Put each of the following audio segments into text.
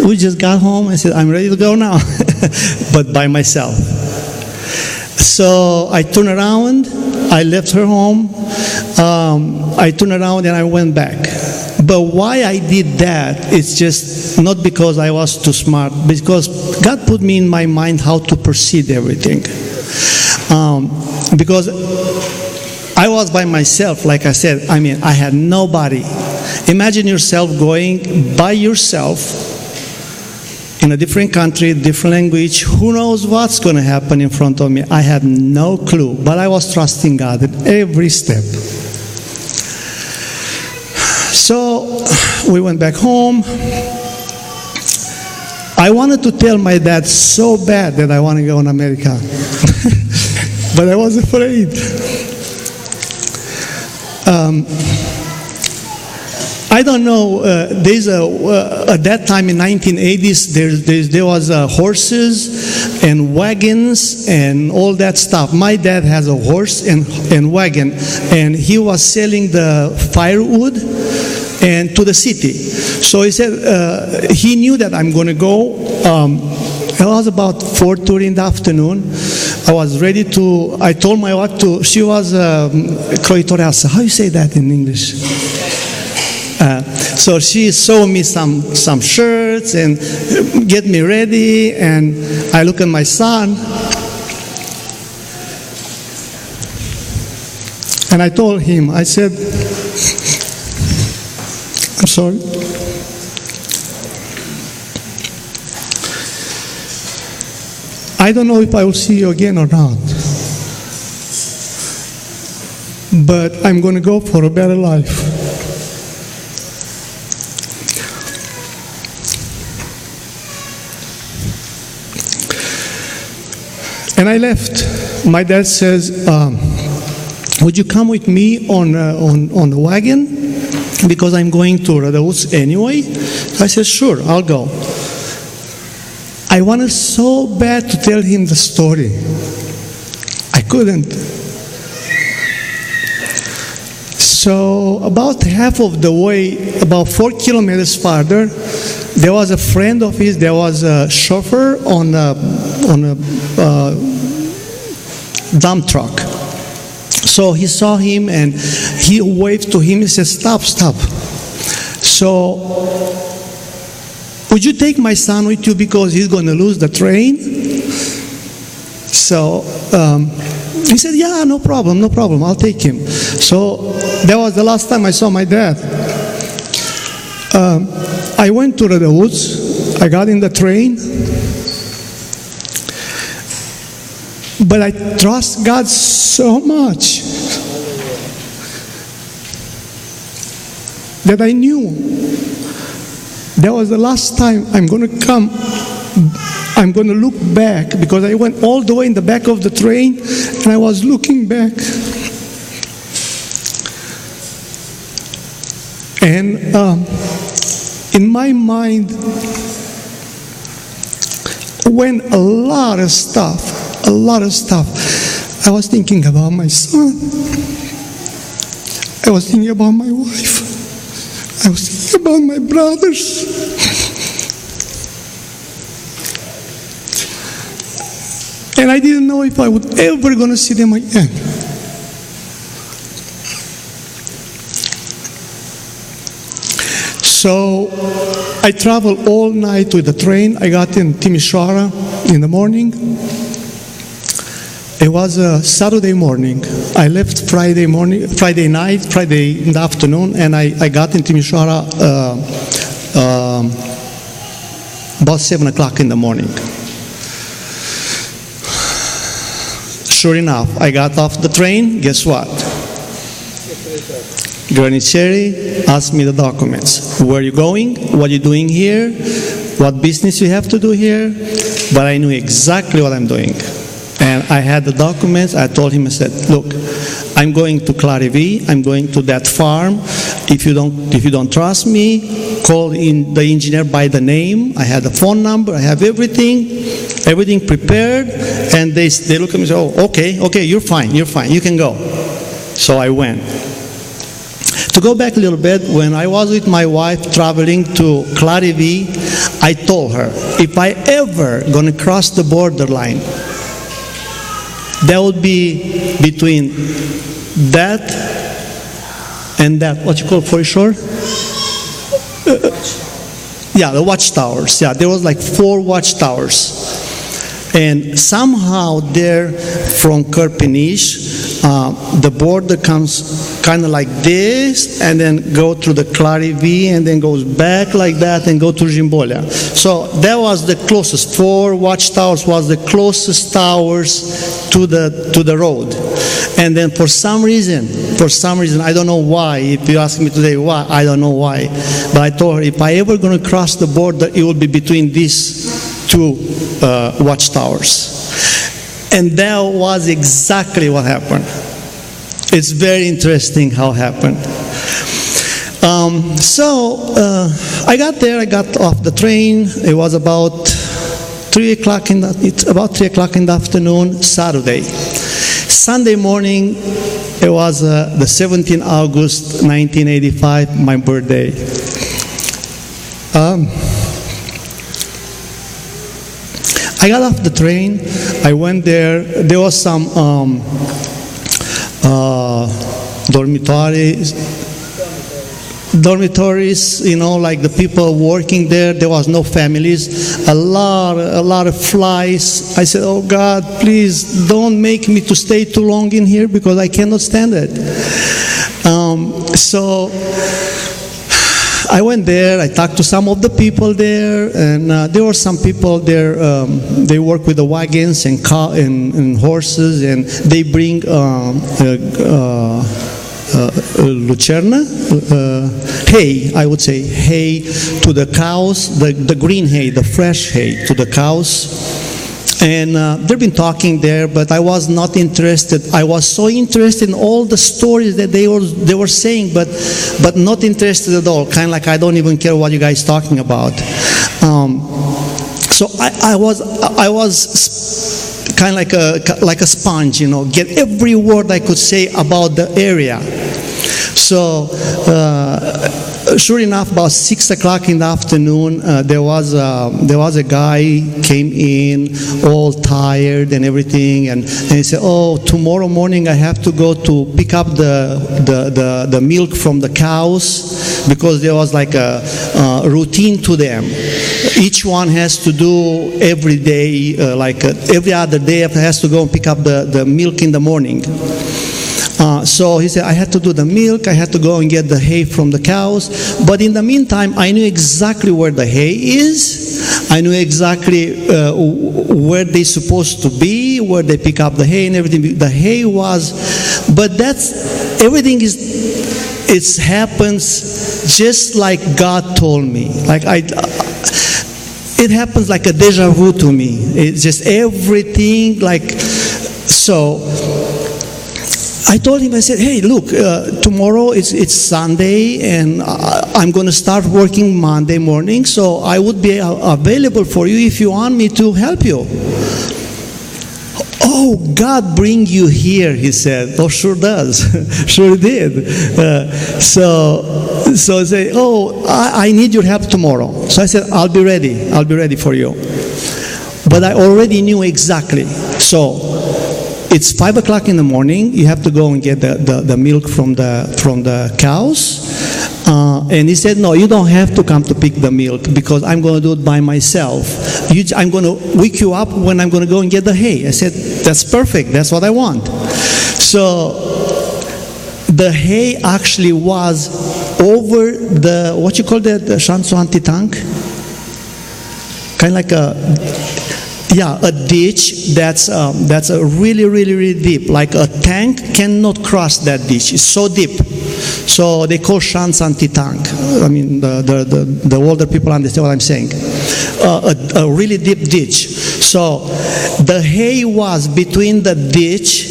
we just got home. I said, I'm ready to go now, but by myself. So I turned around, I left her home, I turned around and I went back. But why I did that, it's just not because I was too smart, because God put me in my mind how to proceed everything. Because I was by myself, like I said, I had nobody. Imagine yourself going by yourself in a different country, different language. Who knows what's going to happen in front of me? I had no clue, but I was trusting God at every step. So we went back home. I wanted to tell my dad so bad that I want to go in America, but I was afraid. I don't know, at that time in 1980s, there was horses and wagons and all that stuff. My dad has a horse and wagon, and he was selling the firewood and to the city. So he said, he knew that I'm going to go. It was about 4:30 in the afternoon. I was ready to, I told my wife to, she was croitoreasă. How you say that in English? So she sewed me some shirts and get me ready, and I look at my son and I told him, I said, I'm sorry. I don't know if I will see you again or not, but I'm going to go for a better life. And I left. My dad says, would you come with me on the wagon? Because I'm going to Rădăuți anyway. I said, sure, I'll go. I wanted so bad to tell him the story. I couldn't. So about half of the way, about 4 kilometers farther, there was a friend of his. There was a chauffeur on a dump truck. So he saw him and he waved to him. He said, stop, stop. So, would you take my son with you because he's going to lose the train? So he said, yeah, no problem, I'll take him. So that was the last time I saw my dad. I went to Rădăuți. I got in the train. But I trust God so much that I knew that was the last time I'm going to come. I'm going to look back, because I went all the way in the back of the train and I was looking back. And in my mind went a lot of stuff. I was thinking about my son. I was thinking about my wife. I was thinking about my brothers. And I didn't know if I would ever going to see them again. So I traveled all night with the train. I got in Timișoara in the morning. It was a Saturday morning. I left Friday night, Friday in the afternoon, and I got in Timișoara about 7 o'clock in the morning. Sure enough, I got off the train. Guess what? Grăniceri asked me the documents. Where are you going? What are you doing here? What business you have to do here? But I knew exactly what I'm doing. And I had the documents. I told him, I said, look, I'm going to Clarivi. I'm going to that farm. If you don't trust me, call in the engineer by the name. I had the phone number. I have everything prepared. And they look at me and say, oh, okay, you're fine, you can go. So I went. To go back a little bit, when I was with my wife traveling to Clarivi, I told her, if I ever gonna cross the borderline, that would be between that and that, what you call foreshore? Yeah, the watchtowers. Yeah, there was like 4 watchtowers. And somehow there from Cârpeniș, the border comes kind of like this, and then go through the Clarivi, and then goes back like that, and go to Jimbolea. So that was the closest. 4 watchtowers was the closest towers to the road. And then for some reason, I don't know why. If you ask me today why, I don't know why. But I told her, if I ever going to cross the border, it will be between these 2 watchtowers. And that was exactly what happened. It's very interesting how it happened. I got there, I got off the train. It was about 3 o'clock in the afternoon, Saturday. Sunday morning, it was the 17th August 1985, my birthday. I got off the train, I went there, there was some dormitories, you know, like the people working there, there was no families, a lot of flies. I said, oh God, please don't make me to stay too long in here because I cannot stand it. So I went there, I talked to some of the people there, and there were some people there, they work with the wagons and horses, and they bring lucerna, hay, I would say, hay to the cows, the green hay, the fresh hay to the cows. And they've been talking there, but I was not interested. I was so interested in all the stories that they were saying, but not interested at all. Kind of like I don't even care what you guys talking about. So I was kind of like a sponge, you know, get every word I could say about the area. So sure enough, about 6 o'clock in the afternoon, there was a guy came in all tired and everything, and he said, "Oh, tomorrow morning I have to go to pick up the milk from the cows, because there was like a routine to them. Each one has to do every day, every other day, has to go and pick up the milk in the morning." So he said, I had to do the milk, I had to go and get the hay from the cows, but in the meantime, I knew exactly where the hay is, I knew exactly where they're supposed to be, where they pick up the hay and everything. The hay was, but everything it happens just like God told me. Like it happens like a deja vu to me. It's just everything so. I told him, I said, hey, look, tomorrow it's Sunday, and I'm going to start working Monday morning, so I would be available for you if you want me to help you. Oh, God bring you here, he said. Oh, sure does. Sure did. So I said, oh, I need your help tomorrow. So I said, I'll be ready for you. But I already knew exactly. So it's 5 o'clock in the morning. You have to go and get the milk from the cows. And he said, no, you don't have to come to pick the milk, because I'm going to do it by myself. I'm going to wake you up when I'm going to go and get the hay. I said, that's perfect. That's what I want. So the hay actually was over the, what you call that, the șanțul anti-tank? Kind of like a ditch that's a really deep. Like a tank cannot cross that ditch. It's so deep. So they call șanț anti-tank. I mean, the older people understand what I'm saying. A really deep ditch. So the hay was between the ditch.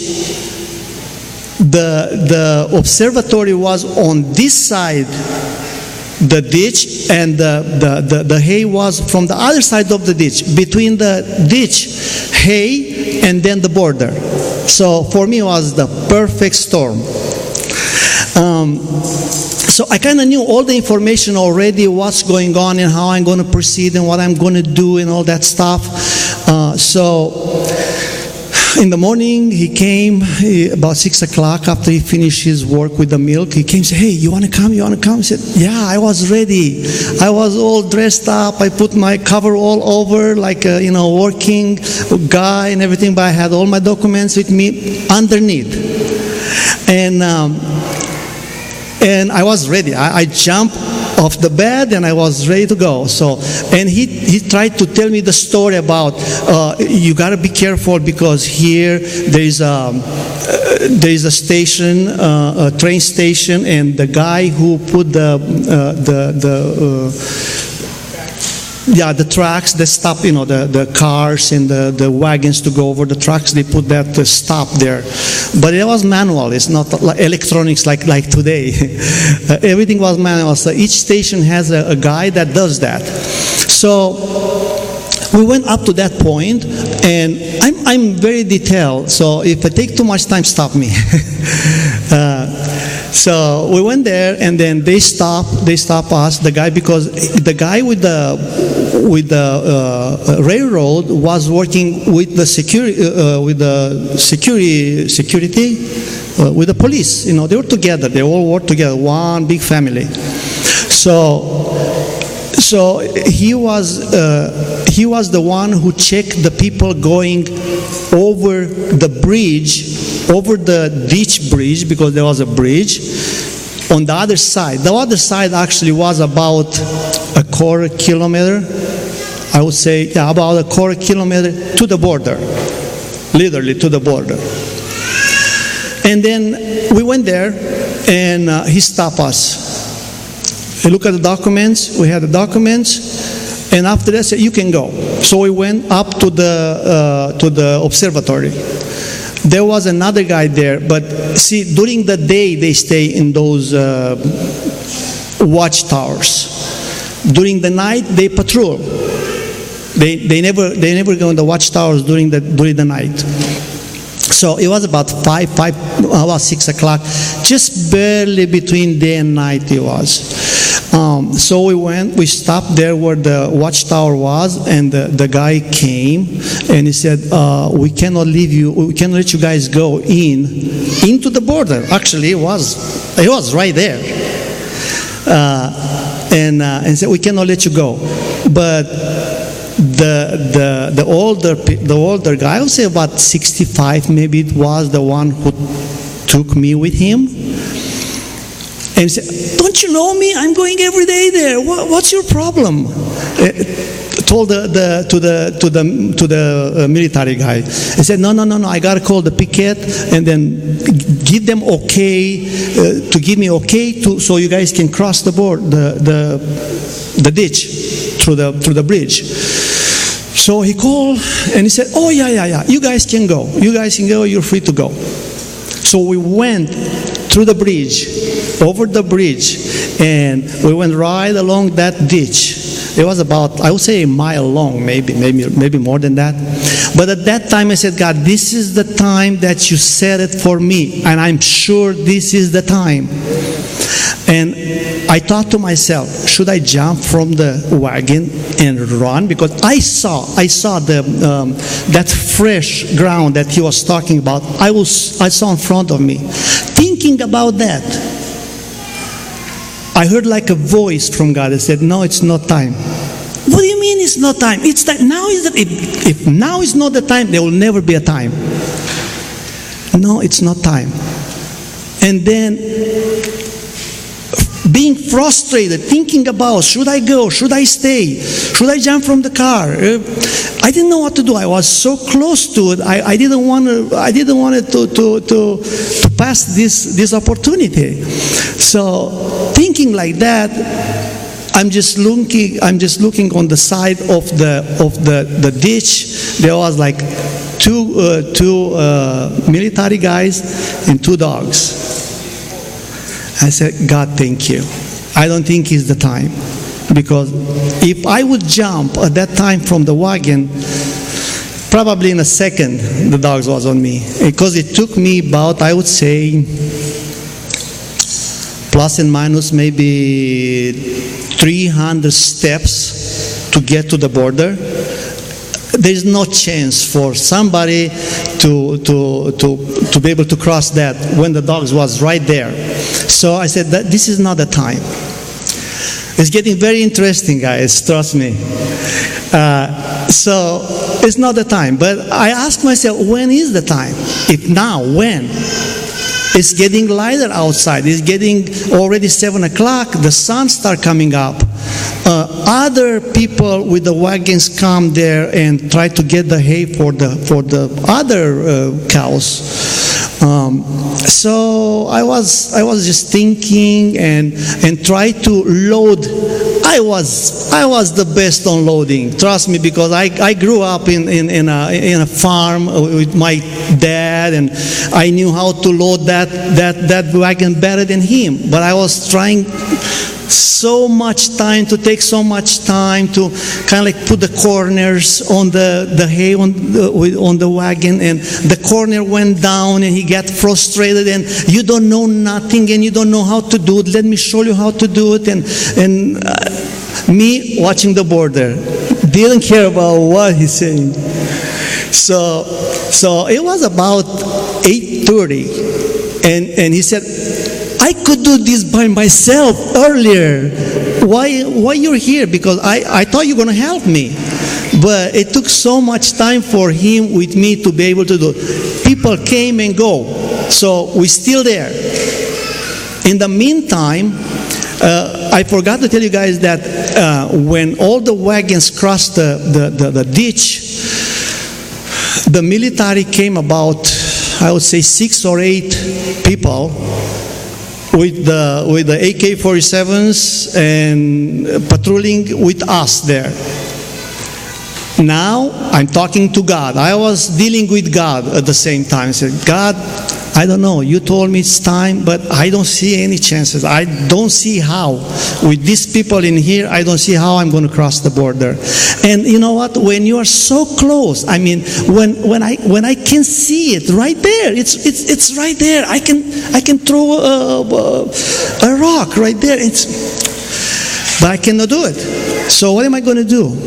The observatory was on this side, the ditch, and the hay was from the other side of the ditch, between the ditch, hay, and then the border. So for me it was the perfect storm. So So I kind of knew all the information already, what's going on and how I'm going to proceed and what I'm going to do and all that stuff. So in the morning, he came about 6 o'clock after he finished his work with the milk. He came and said, hey, you want to come? You want to come? I said, yeah, I was ready. I was all dressed up. I put my cover all over like a, working guy and everything, but I had all my documents with me underneath. And I was ready. I jumped off the bed and I was ready to go. So, and he tried to tell me the story about you got to be careful because here there is a station, a train station, and the guy who put the tracks that stop, the cars and the wagons to go over the tracks, they put that stop there. But it was manual. It's not like electronics like today. Everything was manual. So each station has a guy that does that. So we went up to that point, and I'm very detailed. So if I take too much time, stop me. So we went there, and then they stop us, the guy, because the guy with the railroad was working with the security, with the police. They were together. They all worked together, one big family. So he was the one who checked the people going over the bridge, over the ditch bridge, because there was a bridge on the other side. The other side actually was about a quarter kilometer, I would say, about a quarter kilometer to the border, literally to the border. And then we went there, and he stopped us. He looked at the documents. We had the documents, and after that said, "You can go." So we went up to the observatory. There was another guy there, but see, during the day they stay in those watchtowers. During the night they patrol. They never go in the watchtowers during the night. So it was about 6 o'clock, just barely between day and night it was. So we stopped there where the watchtower was, and the guy came and he said, we cannot leave you, we cannot let you guys go into the border. Actually, it was right there. And said, we cannot let you go. But the older guy, I would say about 65, maybe it was the one who took me with him. And he said, "Don't you know me? I'm going every day there. What's your problem?" Told to the military guy. He said, "No. I gotta call the picket and then give them okay to give me okay so you guys can cross the the ditch through the bridge." So he called and he said, "Oh yeah. You guys can go. You're free to go." So we went through the bridge, over the bridge, and we went right along that ditch. It was about, I would say, a mile long, maybe more than that. But at that time I said, "God, this is the time that you set it for me, and I'm sure this is the time." And I thought to myself, should I jump from the wagon and run? Because I saw that fresh ground that he was talking about. I saw in front of me. Thinking about that, I heard like a voice from God that said, "No, it's not time." What do you mean it's not time? It's time. Now is if now is not the time, there will never be a time. No, it's not time. And then being frustrated, thinking about, should I go? Should I stay? Should I jump from the car? I didn't know what to do. I was so close to it. I didn't want to pass this opportunity. So thinking like that, I'm just looking on the side of the ditch. There was like two military guys and two dogs. I said, "God, thank you. I don't think it's the time." Because if I would jump at that time from the wagon, probably in a second the dogs was on me. Because it took me about, I would say, plus and minus maybe 300 steps to get to the border. There's no chance for somebody to be able to cross that when the dogs was right there. So I said that this is not the time. It's getting very interesting, guys, trust me. So it's not the time. But I asked myself, when is the time? If now, when? It's getting lighter outside. It's getting already 7 o'clock. The sun start coming up. Other people with the wagons come there and try to get the hay for the other cows. So I was just thinking and try to load. I was the best on loading. Trust me, because I grew up in a farm with my dad, and I knew how to load that wagon better than him. But I was trying so much time to take so much time to kind of like put the corners on the hay on the wagon, and the corner went down and he got frustrated, and you don't know nothing and you don't know how to do it. Let me show you how to do it. And me watching the border, didn't care about what he's saying. So it was about 8:30, and he said, I could do this by myself earlier. Why you're here? Because I thought you were going to help me. But it took so much time for him with me to be able to do it. People came and go. So we're still there. In the meantime, I forgot to tell you guys that when all the wagons crossed the ditch, the military came about, I would say 6 or 8 people with the AK-47s and patrolling with us there. Now I'm talking to God. I was dealing with God at the same time. I said, God, I don't know. You told me it's time, but I don't see any chances. I don't see how. With these people in here, I don't see how I'm going to cross the border. And you know what? When you are so close, I mean, when I can see it right there, it's right there. I can throw a rock right there. But I cannot do it. So what am I going to do?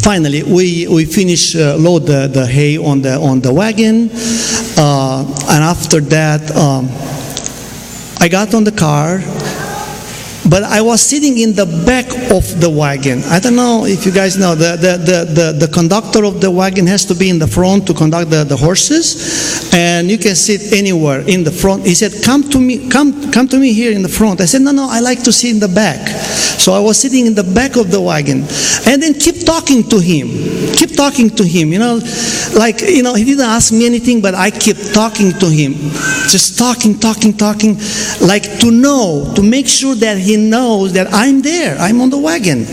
Finally, we finished load the hay on the wagon, and after that, I got on the car. But I was sitting in the back of the wagon. I don't know if you guys know, the conductor of the wagon has to be in the front to conduct the horses, and you can sit anywhere in the front. He said, come to me here in the front. I said, no, I like to sit in the back. So I was sitting in the back of the wagon, and then keep talking to him, you know, like, you know, he didn't ask me anything, but I kept talking to him, just talking, like to make sure that he knows that I'm there, I'm on the wagon.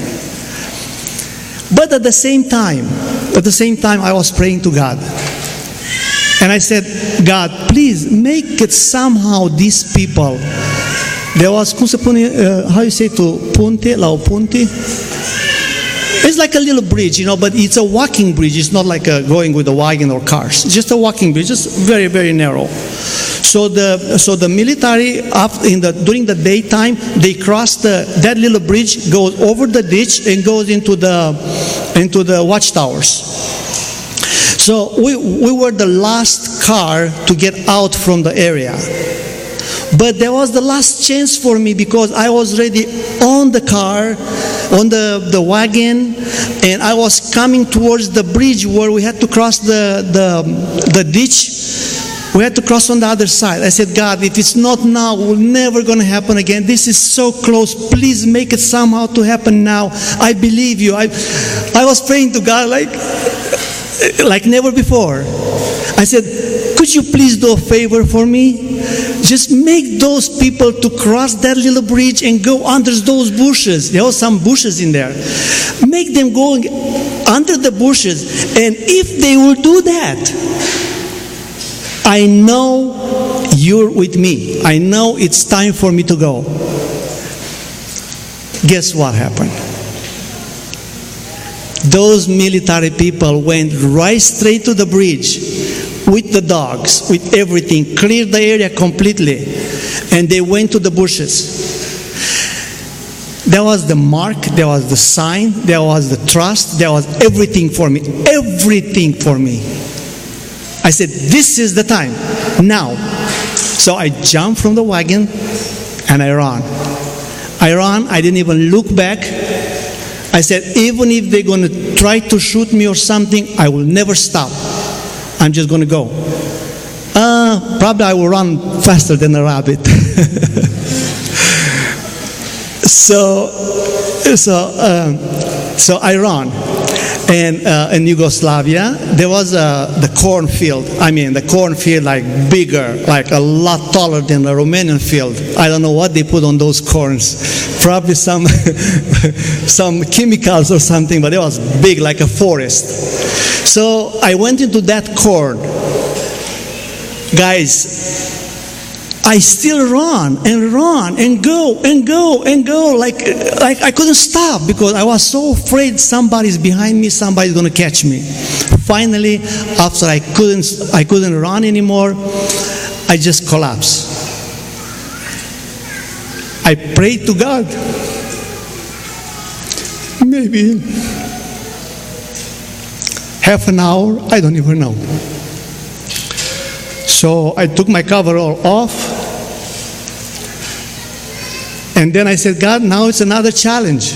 But at the same time, I was praying to God. And I said, God, please make it somehow these people. There was, cum se pune, how you say to punte, la o punte? It's like a little bridge, you know, but it's a walking bridge. It's not like going with a wagon or cars. It's just a walking bridge, just very, very narrow. So the military, during the daytime, they cross that little bridge, goes over the ditch, and goes into the watchtowers. So we were the last car to get out from the area. But there was the last chance for me, because I was already on the car, on the wagon, and I was coming towards the bridge where we had to cross the ditch. We had to cross on the other side. I said, God, if it's not now, it's never going to happen again. This is so close. Please make it somehow to happen now. I believe you. I was praying to God like never before. I said, could you please do a favor for me? Just make those people to cross that little bridge and go under those bushes. There were some bushes in there. Make them go under the bushes. And if they will do that, I know you're with me. I know it's time for me to go. Guess what happened? Those military people went right straight to the bridge. with the dogs, with everything, cleared the area completely, and they went to the bushes. There was the mark, there was the sign, there was the trust, there was everything for me. Everything for me. I said, this is the time, now. So I jumped from the wagon and I ran. I didn't even look back. I said, even if they're going to try to shoot me or something, I will never stop. I'm just going to go. Probably I will run faster than a rabbit. So I ran. And in Yugoslavia, there was the cornfield. I mean, the cornfield like bigger, like a lot taller than the Romanian field. I don't know what they put on those corns. Probably some chemicals or something, but it was big, like a forest. So I went into that corn. Guys, I still run and go like I couldn't stop because I was so afraid somebody's behind me, somebody's gonna catch me. Finally, after I couldn't run anymore, I just collapsed. I prayed to God. Maybe half an hour, I don't even know. So I took my coverall off, and then I said, God, now it's another challenge.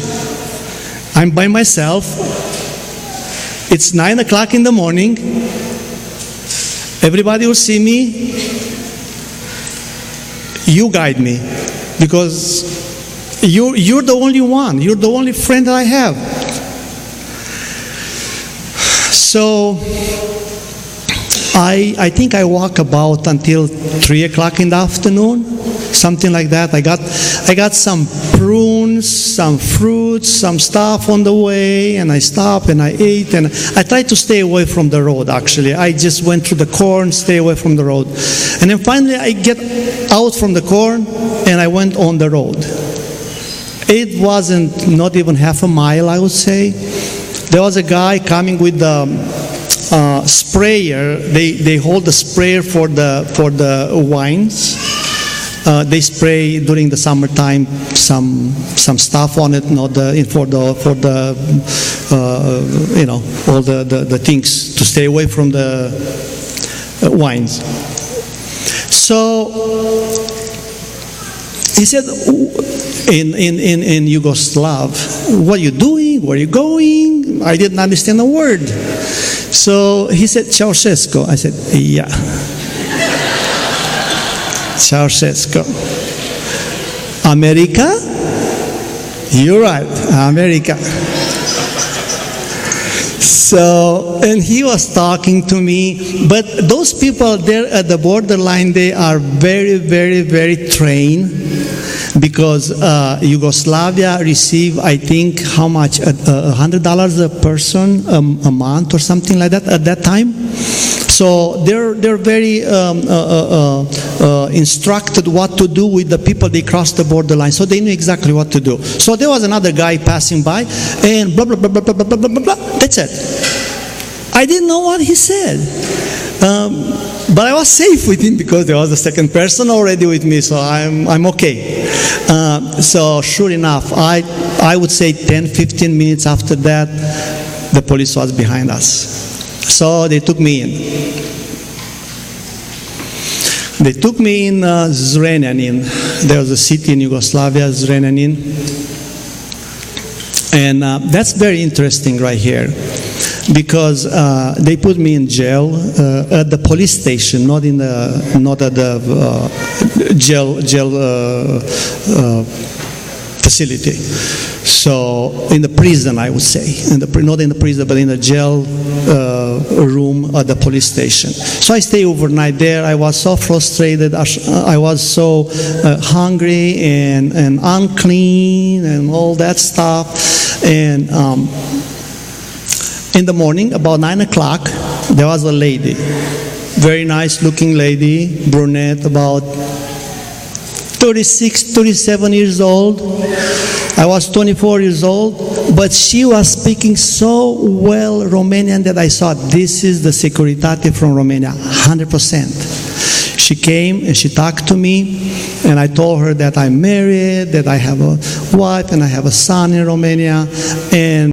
I'm by myself. It's 9 o'clock in the morning. Everybody will see me. You guide me, because you're the only one. You're the only friend that I have. So I think I walk about until 3 o'clock in the afternoon, something like that. I got some prunes, some fruits, some stuff on the way, and I stopped and I ate, and I tried to stay away from the road, actually. I just went through the corn, stay away from the road. And then finally I get out from the corn and I went on the road. It wasn't not even half a mile, I would say. There was a guy coming with the sprayer. They hold the sprayer for the wines. They spray during the summertime some stuff on it, not for the you know, all the things to stay away from the wines. So he said in Yugoslav, what are you doing? Where are you going? I didn't understand a word. So he said, Ceausescu. I said, yeah. Ceausescu. America? You're right, America. So, and he was talking to me, but those people there at the borderline, they are very, very, very trained, because Yugoslavia received, I think, how much, $100 a person a month or something like that at that time. So they're very instructed what to do with the people they cross the borderline. So they knew exactly what to do. So there was another guy passing by, and blah blah blah blah blah blah blah blah blah. That's it. I didn't know what he said, but I was safe with him because there was a second person already with me. So I'm okay. So sure enough, I would say 10-15 minutes after that, the police was behind us. So they took me in. They took me in Zrenjanin. There was a city in Yugoslavia, Zrenjanin. And that's very interesting right here, because they put me in jail at the police station, not at the jail facility. So in the prison, I would say, not in the prison, but in the jail room at the police station. So I stayed overnight there. I was so frustrated. I was so hungry and unclean and all that stuff. And in the morning, about 9 o'clock, there was a lady, very nice looking lady, brunette, about 36, 37 years old. I was 24 years old, but she was speaking so well Romanian that I thought, this is the Securitate from Romania, 100%. She came and she talked to me, and I told her that I'm married, that I have a wife and I have a son in Romania, and